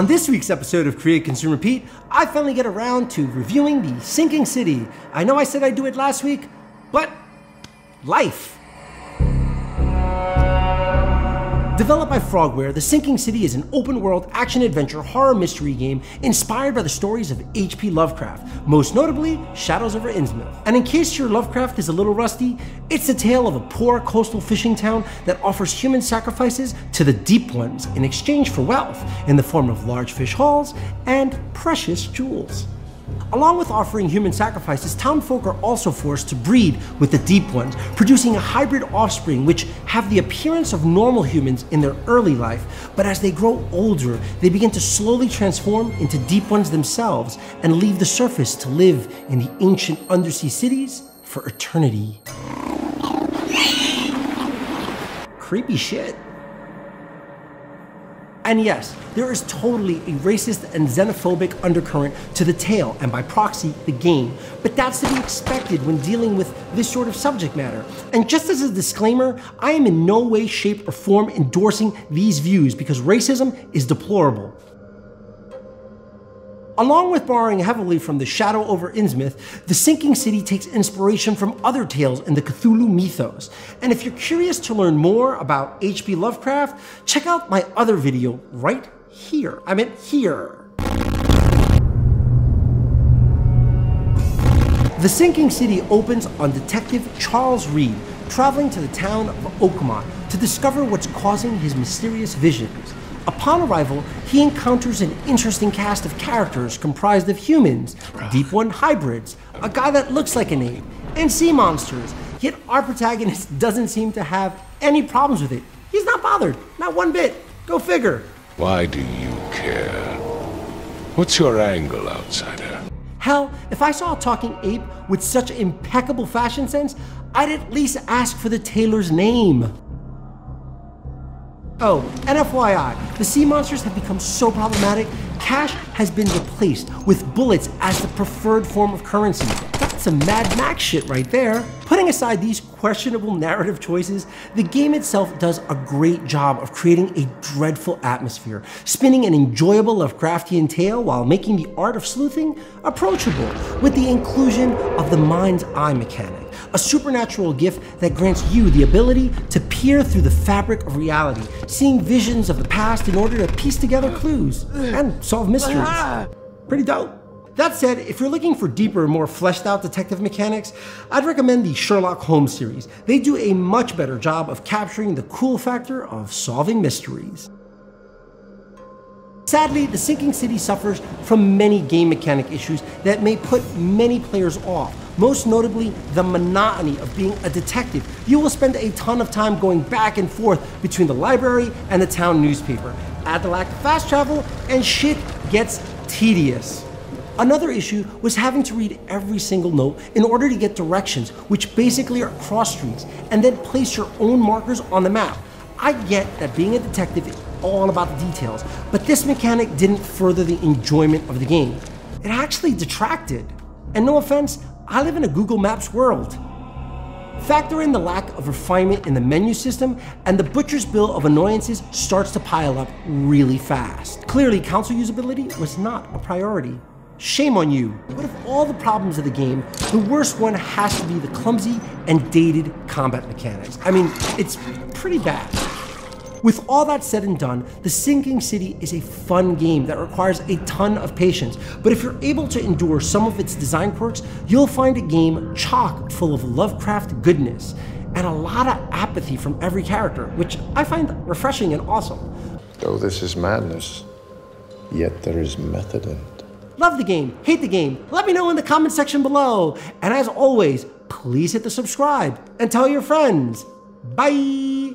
On this week's episode of Create, Consume, Repeat, I finally get around to reviewing The Sinking City. I know I said I'd do it last week, but life. Developed by Frogware, The Sinking City is an open-world action-adventure horror mystery game inspired by the stories of H.P. Lovecraft, most notably Shadows Over Innsmouth. And in case your Lovecraft is a little rusty, it's the tale of a poor coastal fishing town that offers human sacrifices to the deep ones in exchange for wealth in the form of large fish hauls and precious jewels. Along with offering human sacrifices, townfolk are also forced to breed with the deep ones, producing a hybrid offspring which have the appearance of normal humans in their early life, but as they grow older, they begin to slowly transform into deep ones themselves and leave the surface to live in the ancient undersea cities for eternity. Creepy shit. And yes, there is totally a racist and xenophobic undercurrent to the tale, and by proxy, the game. But that's to be expected when dealing with this sort of subject matter. And just as a disclaimer, I am in no way, shape, or form endorsing these views because racism is deplorable. Along with borrowing heavily from the Shadow Over Innsmouth, The Sinking City takes inspiration from other tales in the Cthulhu mythos. And if you're curious to learn more about H.P. Lovecraft, check out my other video right here. I meant here. The Sinking City opens on Detective Charles Reed traveling to the town of Oakmont to discover what's causing his mysterious visions. Upon arrival, he encounters an interesting cast of characters comprised of humans, deep one hybrids, a guy that looks like an ape, and sea monsters. Yet our protagonist doesn't seem to have any problems with it. He's not bothered, not one bit. Go figure. Why do you care? What's your angle, outsider? Hell, if I saw a talking ape with such impeccable fashion sense, I'd at least ask for the tailor's name. Oh, and FYI, the sea monsters have become so problematic, cash has been replaced with bullets as the preferred form of currency. That's some Mad Max shit right there. Putting aside these questionable narrative choices, the game itself does a great job of creating a dreadful atmosphere, spinning an enjoyable Lovecraftian tale while making the art of sleuthing approachable, with the inclusion of the mind's eye mechanic, a supernatural gift that grants you the ability to peer through the fabric of reality, seeing visions of the past in order to piece together clues and solve mysteries. Pretty dope. That said, if you're looking for deeper, more fleshed out detective mechanics, I'd recommend the Sherlock Holmes series. They do a much better job of capturing the cool factor of solving mysteries. Sadly, The Sinking City suffers from many game mechanic issues that may put many players off. Most notably, the monotony of being a detective. You will spend a ton of time going back and forth between the library and the town newspaper. Add the lack of fast travel, and shit gets tedious. Another issue was having to read every single note in order to get directions, which basically are cross streets, and then place your own markers on the map. I get that being a detective is all about the details, but this mechanic didn't further the enjoyment of the game. It actually detracted. And no offense, I live in a Google Maps world. Factor in the lack of refinement in the menu system, and the butcher's bill of annoyances starts to pile up really fast. Clearly, console usability was not a priority. Shame on you. But of all the problems of the game, the worst one has to be the clumsy and dated combat mechanics. I mean, it's pretty bad. With all that said and done, The Sinking City is a fun game that requires a ton of patience, but if you're able to endure some of its design quirks, you'll find a game chock full of Lovecraft goodness and a lot of apathy from every character, which I find refreshing and awesome. Though this is madness, yet there is method in it. Love the game, hate the game, let me know in the comment section below. And as always, please hit the subscribe and tell your friends. Bye!